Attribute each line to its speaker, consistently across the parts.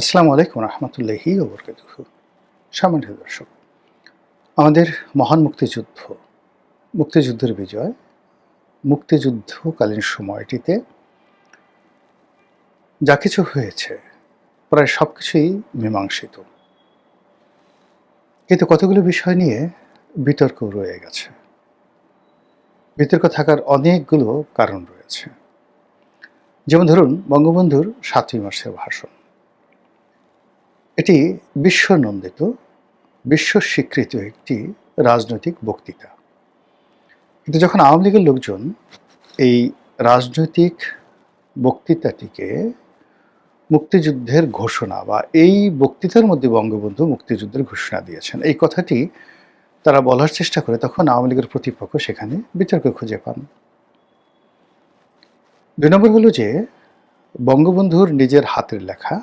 Speaker 1: আসসালামু আলাইকুম রহমতুল্লাহি ওয়া বারাকাতুহু। সম্মানিত দর্শক, আমাদের মহান মুক্তিযুদ্ধের বিজয়, মুক্তিযুদ্ধকালীন সময়টিতে যা কিছু হয়েছে প্রায় সবকিছুই মীমাংসিত। কিন্তু কতগুলো বিষয় নিয়ে বিতর্ক রয়ে গেছে। বিতর্ক থাকার অনেকগুলো কারণ রয়েছে। যেমন ধরুন বঙ্গবন্ধুর ৭ই মার্চের ভাষণ। এটি বিশ্বনন্দিত, বিশ্ব স্বীকৃত একটি রাজনৈতিক বক্তৃতা। কিন্তু যখন আওয়ামী লীগের লোকজন এই রাজনৈতিক বক্তৃতাটিকে মুক্তিযুদ্ধের ঘোষণা বা এই বক্তৃতার মধ্যে বঙ্গবন্ধু মুক্তিযুদ্ধের ঘোষণা দিয়েছেন, এই কথাটি তারা বলার চেষ্টা করে, তখন আওয়ামী লীগের প্রতিপক্ষ সেখানে বিতর্ক খুঁজে পান। ২ নম্বর হলো যে বঙ্গবন্ধুর নিজের হাতের লেখা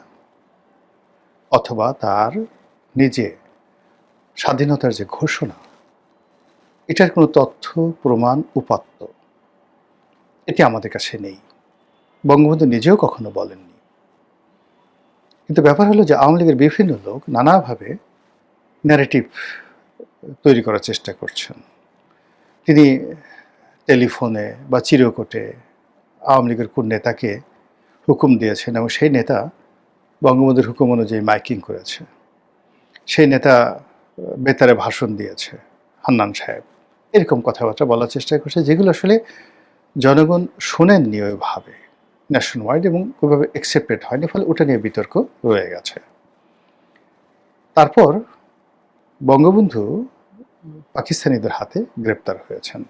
Speaker 1: অথবা তার নিজে স্বাধীনতার যে ঘোষণা, এটার কোনো তথ্য, প্রমাণ, উপাত্ত এটি আমাদের কাছে নেই। বঙ্গবন্ধু নিজেও কখনো বলেননি। কিন্তু ব্যাপার হলো যে আওয়ামী লীগের বিভিন্ন লোক নানাভাবে ন্যারেটিভ তৈরি করার চেষ্টা করছেন। তিনি টেলিফোনে বা চিরকুটে আওয়ামী লীগের কোন নেতাকে হুকুম দিয়েছেন এবং সেই নেতা বঙ্গবন্ধুর হুকুম অনুযায়ী মাইকিং করেছে। সেই নেতা বেতারে ভাষণ দিয়েছে, হান্নান সাহেব। এরকম কথাবার্তা বলার চেষ্টা করছে, যেগুলো আসলে জনগণ শোনেননি ওইভাবে ন্যাশন ওয়াইড এবং ওইভাবে অ্যাকসেপ্টেড হয়নি, ফলে ওটা নিয়ে বিতর্ক রয়ে গেছে। তারপর বঙ্গবন্ধু পাকিস্তানিদের হাতে গ্রেপ্তার হয়েছেন।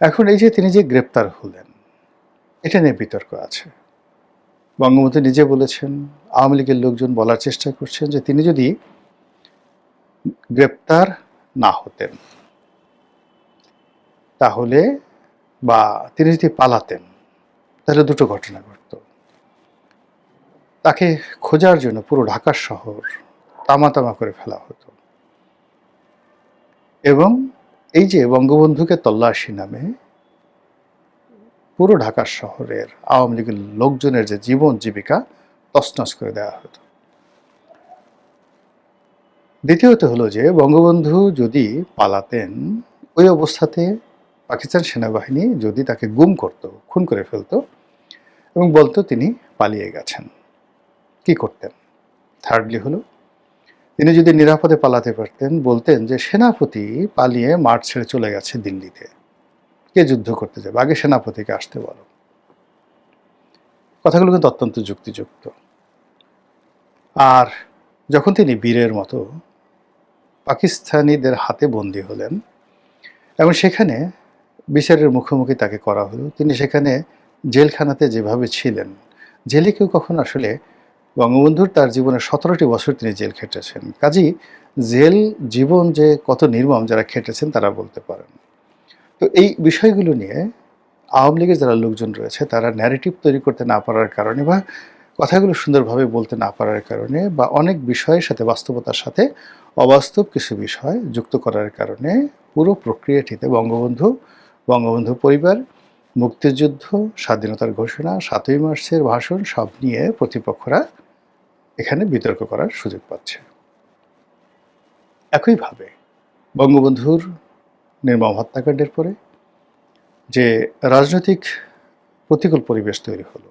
Speaker 1: এখন এই যে তিনি যে গ্রেপ্তার হলেন, এটা নিয়ে বিতর্ক আছে। বঙ্গবন্ধু নিজে বলেছেন, আওয়ামী লীগের লোকজন বলার চেষ্টা করছেন যে তিনি যদি গ্রেপ্তার না হতেন তাহলে, বা তিনি যদি পালাতেন, তাহলে দুটো ঘটনা ঘটত। তাকে খোঁজার জন্য পুরো ঢাকা শহর তামা করে ফেলা হতো এবং এই যে বঙ্গবন্ধুকে তল্লাশি নামে পুরো ঢাকা শহরের আওয়ামী লীগের লোকজনের যে জীবন জীবিকা তছনছ করে দেওয়া হতো। দ্বিতীয়ত হলো যে বঙ্গবন্ধু যদি পালাতেন, ওই অবস্থাতে পাকিস্তান সেনাবাহিনী যদি তাকে গুম করত, খুন করে ফেলতো এবং বলতো তিনি পালিয়ে গেছেন, কি করতেন? থার্ডলি হলো, তিনি যদি নিরাপদে পালাতে পারতেন, বলতেন যে সেনাপতি পালিয়ে মাঠ ছেড়ে চলে গেছে দিল্লিতে, কে যুদ্ধ করতে যাবে, আগে সেনাপতিকে আসতে বলো। কথাগুলো কিন্তু অত্যন্ত যুক্তিযুক্ত। আর যখন তিনি বীরের মতো পাকিস্তানিদের হাতে বন্দী হলেন এবং সেখানে বিচারের মুখোমুখি তাকে করা হলো, তিনি সেখানে জেলখানাতে যেভাবে ছিলেন, জেলে কেউ কখন আসলে, বঙ্গবন্ধুর তার জীবনে 17টি বছর তিনি জেল খেটেছেন, কাজেই জেল জীবন যে কত নির্মম যারা খেটেছেন তারা বলতে পারেন। তো এই বিষয়গুলো নিয়ে আওয়ামী লীগের যারা লোকজন রয়েছে তারা ন্যারেটিভ তৈরি করতে না পারার কারণে বা কথাগুলো সুন্দরভাবে বলতে না পারার কারণে বা অনেক বিষয়ের সাথে, বাস্তবতার সাথে অবাস্তব কিছু বিষয় যুক্ত করার কারণে পুরো প্রক্রিয়াটিতে বঙ্গবন্ধু পরিবার, মুক্তিযুদ্ধ, স্বাধীনতার ঘোষণা, ৭ই মার্চের ভাষণ সব নিয়ে প্রতিপক্ষরা এখানে বিতর্ক করার সুযোগ পাচ্ছে। একইভাবে বঙ্গবন্ধুর নির্মম হত্যাকাণ্ডের পরে যে রাজনৈতিক প্রতিকূল পরিবেশ তৈরি হলো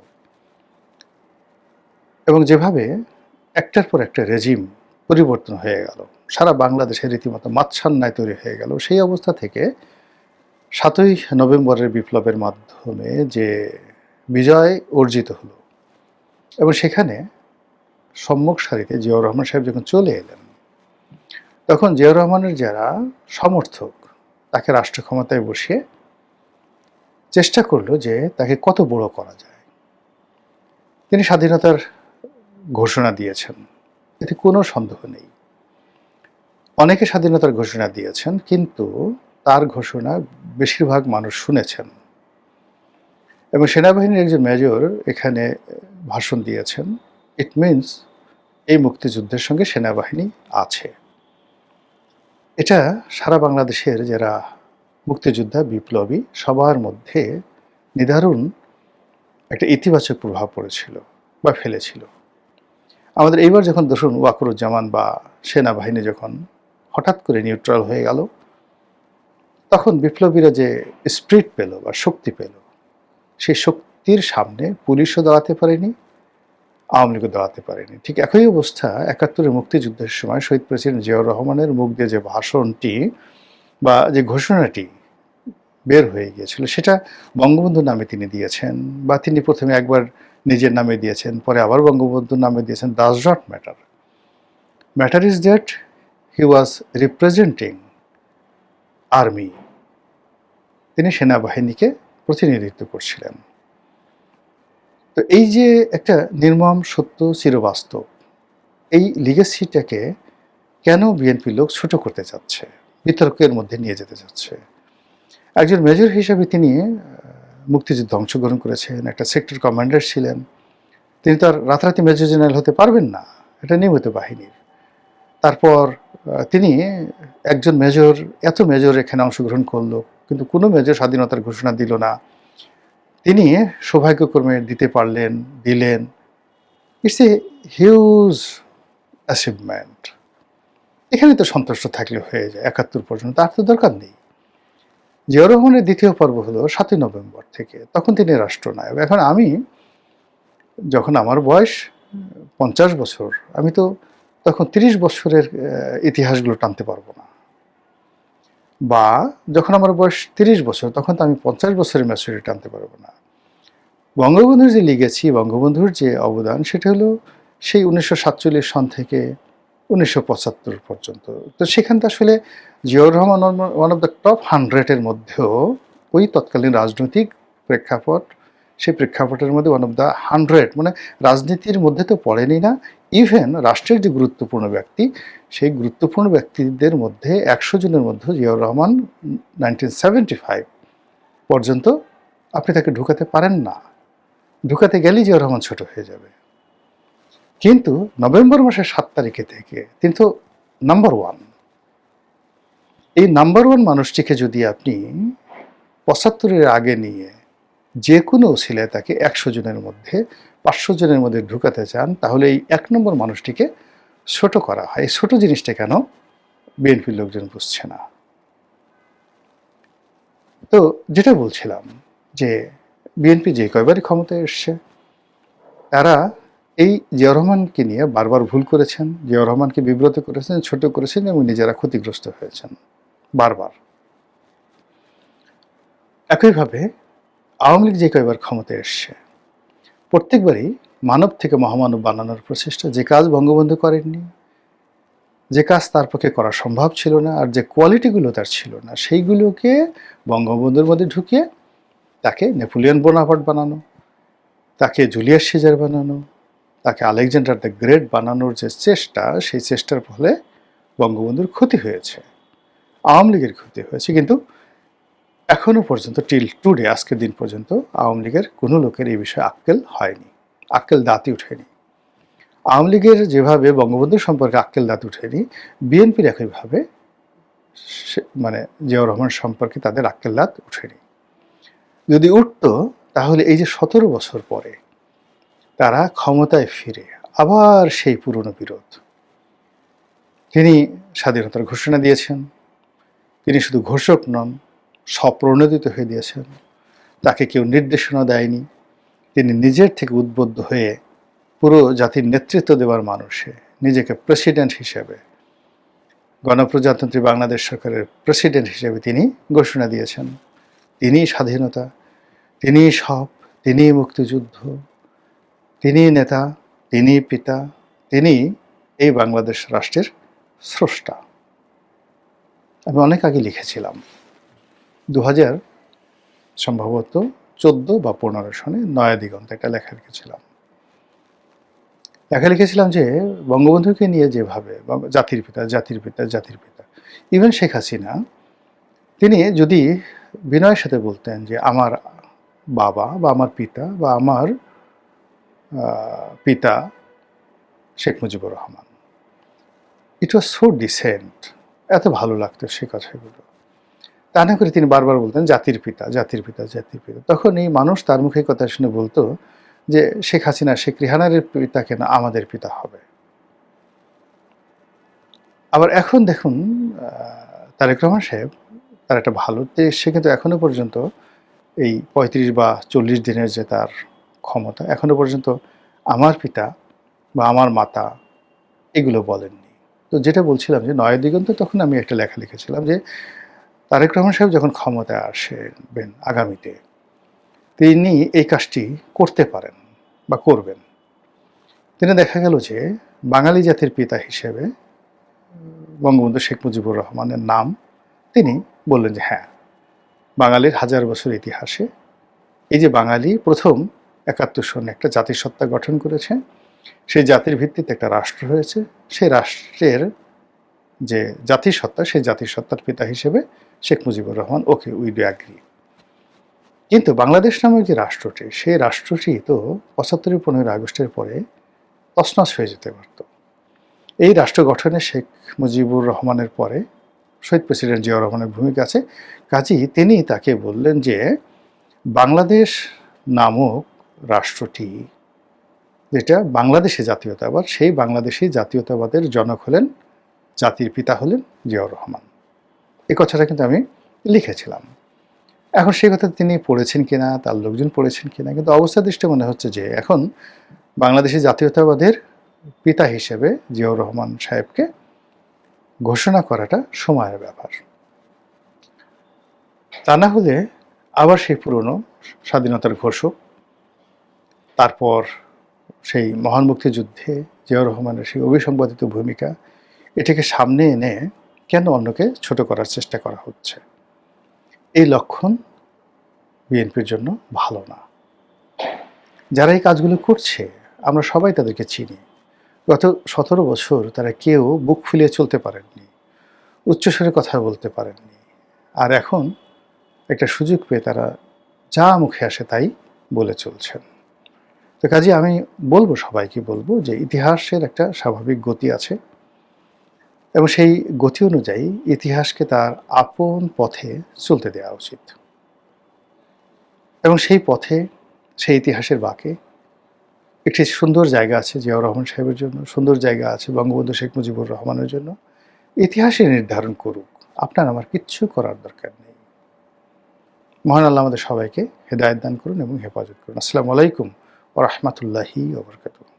Speaker 1: এবং যেভাবে একটার পর একটা রেজিম পরিবর্তন হয়ে গেল, সারা বাংলাদেশে রীতিমতো মাৎসান্যায় তৈরি হয়ে গেল, সেই অবস্থা থেকে ৭ই নভেম্বরের বিপ্লবের মাধ্যমে যে বিজয় অর্জিত হলো এবং সেখানে সম্মুখ সারিতে জিয়াউর রহমান সাহেব যখন চলে এলেন, তখন জিয়াউর রহমানের যারা সমর্থক তাকে রাষ্ট্র ক্ষমতায় বসিয়ে চেষ্টা করলো যে তাকে কত বড় করা যায়। তিনি স্বাধীনতার ঘোষণা দিয়েছেন, এতে কোনো সন্দেহ নেই। অনেকে স্বাধীনতার ঘোষণা দিয়েছেন, কিন্তু তার ঘোষণা বেশিরভাগ মানুষ শুনেছেন এবং সেনাবাহিনীর একজন মেজর এখানে ভাষণ দিয়েছেন। ইট মিনস এই মুক্তিযুদ্ধের সঙ্গে সেনাবাহিনী আছে। এটা সারা বাংলাদেশের যারা মুক্তিযোদ্ধা, বিপ্লবী সবার মধ্যে নিদারুণ একটা ইতিবাচক প্রভাব পড়েছিল বা ফেলেছিল। আমাদের এইবার যখন ধরুন ওয়াকরুজ্জামান বা সেনাবাহিনী যখন হঠাৎ করে নিউট্রাল হয়ে গেল, তখন বিপ্লবীরা যে স্পিরিট পেল বা শক্তি পেল, সেই শক্তির সামনে পুলিশও দাঁড়াতে পারেনি, আওয়ামী লীগও দাঁড়াতে পারেনি। ঠিক একই অবস্থা ৭১-এর মুক্তিযুদ্ধের সময় শহীদ প্রেসিডেন্ট জিয়াউর রহমানের মুখ দিয়ে যে ভাষণটি বা যে ঘোষণাটি বের হয়ে গিয়েছিল, সেটা বঙ্গবন্ধুর নামে তিনি দিয়েছেন, বা তিনি প্রথমে একবার নিজের নামে দিয়েছেন, পরে আবার বঙ্গবন্ধুর নামে দিয়েছেন। Does not matter. Matter is that he was representing army. তিনি সেনাবাহিনীকে প্রতিনিধিত্ব করছিলেন। তো এই যে একটা নির্মম সত্য চিরবাস্তব, এই লিগেসিটাকে কেন বিএনপি লোক ছোট করতে চাচ্ছে, বিতর্কের মধ্যে নিয়ে যেতে চাচ্ছে? একজন মেজর হিসেবে তিনি মুক্তিযুদ্ধে অংশগ্রহণ করেছেন, একটা সেক্টর কমান্ডার ছিলেন। তিনি তো আর রাতারাতি মেজর জেনারেল হতে পারবেন না, এটা নিয়মিত বাহিনীর। তারপর তিনি একজন মেজর, এত মেজর এখানে অংশগ্রহণ করলো, কিন্তু কোনো মেজর স্বাধীনতার ঘোষণা দিল না। তিনি সৌভাগ্যক্রমে দিতে পারলেন, দিলেন। It's a huge achievement. এখানে তো সন্তুষ্ট থাকলে হয়ে যায় ৭১ পর্যন্ত, তার তো দরকার নেই। জিয়াউর রহমানের দ্বিতীয় পর্ব হলো ৭ই নভেম্বর থেকে, তখন তিনি রাষ্ট্রনায়ক। এখন আমি, যখন আমার বয়স ৫০ বছর, আমি তো তখন ৩০ বছরের ইতিহাসগুলো টানতে পারবো না। বা যখন আমার বয়স ৩০ বছর, তখন তো আমি ৫০ বছরের ম্যাচুরিটি টানতে পারবো না। বঙ্গবন্ধুর যে লিগেছি, বঙ্গবন্ধুর যে অবদান, সেটা হলো সেই ১৯৪৭ সন থেকে ১৯৭৫ পর্যন্ত। তো সেখানটা আসলে Ziaur Rahman one of the top 100-এর মধ্যেও, ওই তৎকালীন রাজনৈতিক প্রেক্ষাপট, সেই প্রেক্ষাপটের মধ্যে ওয়ান অফ দ্য 100, মানে রাজনীতির মধ্যে তো পড়েনি না, ইভেন রাষ্ট্রের যে গুরুত্বপূর্ণ ব্যক্তি, সেই গুরুত্বপূর্ণ ব্যক্তিদের মধ্যে ১০০ জনের মধ্যে জিয়াউর রহমান 1975 পর্যন্ত আপনি তাকে ঢুকাতে পারেন না। ঢুকাতে গেলেই জিয়াউর রহমান ছোট হয়ে যাবে। কিন্তু নভেম্বর মাসের 7 তারিখে থেকে তিনি তো নাম্বার 1। এই নাম্বার 1 মানুষটিকে যদি আপনি ৭৫-এর আগে নিয়ে যে কোনো ছেলে তাকে ১০০ জনের মধ্যে, ৫০০ জনের মধ্যে ঢুকাতে চান, তাহলে এই ১ নম্বর মানুষটিকে ছোট করা হয়। এই ছোট জিনিসটা কেন বিএনপির লোকজন বুঝছে না? তো যেটা বলছিলাম, যে বিএনপি যে কয়বারই ক্ষমতায় এসছে, তারা এই জিয়াউর রহমানকে নিয়ে বারবার ভুল করেছেন, জিয়াউর রহমানকে বিব্রত করেছেন, ছোট করেছেন, এবং নিজেরা ক্ষতিগ্রস্ত হয়েছেন বারবার। একইভাবে আওয়ামী লীগ যে কয়বার ক্ষমতায় এসছে, প্রত্যেকবারই মানব থেকে মহামানব বানানোর প্রচেষ্টা। যে কাজ বঙ্গবন্ধু করেননি, যে কাজ তার পক্ষে করা সম্ভব ছিল না, আর যে কোয়ালিটিগুলো তার ছিল না, সেইগুলোকে বঙ্গবন্ধুর মধ্যে ঢুকিয়ে তাকে নেপোলিয়ন বোনাপার্ট বানানো, তাকে জুলিয়াস সিজার বানানো, তাকে আলেকজান্ডার দ্য গ্রেট বানানোর যে চেষ্টা, সেই চেষ্টার ফলে বঙ্গবন্ধুর ক্ষতি হয়েছে, আওয়ামী লীগের ক্ষতি হয়েছে। কিন্তু এখনো পর্যন্ত, টিল টুডে, আজকের দিন পর্যন্ত আওয়ামী লীগের কোনো লোকের এই বিষয়ে আক্কেল হয়নি, আক্কেল দাঁতই উঠেনি। আওয়ামী লীগের যেভাবে বঙ্গবন্ধুর সম্পর্কে আক্কেল দাঁত উঠেনি, বিএনপির একইভাবে মানে জিয়াউর রহমান সম্পর্কে তাদের আক্কেল দাঁত উঠেনি। যদি উঠতো, তাহলে এই যে ১৭ বছর পরে তারা ক্ষমতায় ফিরে আবার সেই পুরনো বিরোধ। তিনি স্বাধীনতার ঘোষণা দিয়েছেন, তিনি শুধু ঘোষক নন, স্বপ্রণোদিত হয়ে দিয়েছেন। তাকে কেউ নির্দেশনা দেয়নি, তিনি নিজের থেকে উদ্বুদ্ধ হয়ে পুরো জাতির নেতৃত্ব দেওয়ার মানুষে নিজেকে প্রেসিডেন্ট হিসেবে, গণপ্রজাতন্ত্রী বাংলাদেশ সরকারের প্রেসিডেন্ট হিসেবে তিনি ঘোষণা দিয়েছেন। তিনিই স্বাধীনতা, তিনিই সব, তিনিই মুক্তিযুদ্ধ, তিনিই নেতা, তিনিই পিতা, তিনিই এই বাংলাদেশ রাষ্ট্রের স্রষ্টা। আমি অনেক আগে লিখেছিলাম, 2000 সম্ভবত 14 বা 15 সনে নয়া দিগন্ত একটা লেখা লিখেছিলাম যে বঙ্গবন্ধুকে নিয়ে যেভাবে জাতির পিতা, জাতির পিতা, জাতির পিতা, ইভেন শেখ হাসিনা, তিনি যদি বিনয়ের সাথে বলতেন যে আমার বাবা বা আমার পিতা বা আমার পিতা শেখ মুজিবুর রহমান, ইট ওয়াজ সো ডিসেন্ট, এত ভালো লাগতো সে কথাগুলো। তা না করে তিনি বারবার বলতেন জাতির পিতা, জাতির পিতা, জাতির পিতা। তখন এই মানুষ তার মুখে কথা শুনে বলতো যে শেখ হাসিনা, শেখ রেহানার পিতা কেন আমাদের পিতা হবে? আবার এখন দেখুন তারেক রহমান সাহেব তার একটা ভালোতে সে কিন্তু এখনো পর্যন্ত এই ৩৫ বা ৪০ দিনের যে তার ক্ষমতা এখনো পর্যন্ত আমার পিতা বা আমার মাতা এগুলো বলেননি। তো যেটা বলছিলাম যে নয়া দিগন্তে তখন আমি একটা লেখা লিখেছিলাম যে তারেক রহমান সাহেব যখন ক্ষমতায় আসবেন আগামীতে তিনি এই কাজটি করতে পারেন বা করবেন। তিনি দেখা গেল যে বাঙালি জাতির পিতা হিসেবে বঙ্গবন্ধু শেখ মুজিবুর রহমানের নাম তিনি বললেন যে হ্যাঁ, বাঙালির হাজার বছর ইতিহাসে এই যে বাঙালি প্রথম ৭১ সনে একটা জাতিসত্তা গঠন করেছে, সেই জাতির ভিত্তিতে একটা রাষ্ট্র হয়েছে, সেই রাষ্ট্রের যে জাতিসত্তা সেই জাতিসত্তার পিতা হিসেবে Sheikh Mujibur Rahman, okay we do agree. কিন্তু বাংলাদেশ নামক যে রাষ্ট্রটি সেই রাষ্ট্রটি তো ৭৫ 15 আগস্টের পরে তছনছ হয়ে যেতে পারত। এই রাষ্ট্র গঠনে শেখ মুজিবুর রহমানের পরে শহীদ প্রেসিডেন্ট জিয়াউর রহমানের ভূমিকা আছে। কাজেই তিনি তাকে বললেন যে বাংলাদেশ নামক রাষ্ট্রটি যেটা বাংলাদেশে জাতীয়তাবাদ, সেই বাংলাদেশি জাতীয়তাবাদের জনক হলেন, জাতির পিতা হলেন জিয়াউর রহমান। এই কথাটা কিন্তু আমি লিখেছিলাম। এখন সেই কথা তিনি পড়েছেন কিনা, তার লোকজন পড়েছেন কিনা, কিন্তু অবস্থা দৃষ্টে মনে হচ্ছে যে এখন বাংলাদেশি জাতীয়তাবাদের পিতা হিসেবে জিয়াউর রহমান সাহেবকে ঘোষণা করাটা সময়ের ব্যাপার। তা না হলে আবার সেই পুরনো স্বাধীনতার ঘোষক, তারপর সেই মহান মুক্তিযুদ্ধে জিয়াউর রহমানের সেই অবিসংবাদিত ভূমিকা, এটাকে সামনে এনে কেন অন্যকে ছোট করার চেষ্টা করা হচ্ছে? এই লক্ষণ বিএনপির জন্য ভালো না। যারা এই কাজগুলো করছে আমরা সবাই তাদেরকে চিনি। গত ১৭ বছর তারা কেউ বুক ফুলিয়ে চলতে পারেননি, উচ্চস্বরে কথা বলতে পারেননি, আর এখন একটা সুযোগ পেয়ে তারা যা মুখে আসে তাই বলে চলছেন। তো কাজে আমি বলবো, সবাইকে বলবো যে ইতিহাসের একটা স্বাভাবিক গতি আছে এবং সেই গতি অনুযায়ী ইতিহাসকে তার আপন পথে চলতে দেওয়া উচিত এবং সেই পথে, সেই ইতিহাসের বাঁকে একটি সুন্দর জায়গা আছে জিয়াউর রহমান সাহেবের জন্য, সুন্দর জায়গা আছে বঙ্গবন্ধু শেখ মুজিবুর রহমানের জন্য। ইতিহাসই নির্ধারণ করুক, আপনার আমার কিচ্ছু করার দরকার নেই। মহান আল্লাহ আমাদের সবাইকে হেদায়েত দান করুন এবং হেফাজত করুন। আসসালামু আলাইকুম ওয়া রাহমাতুল্লাহি ওয়া বারাকাতুহু।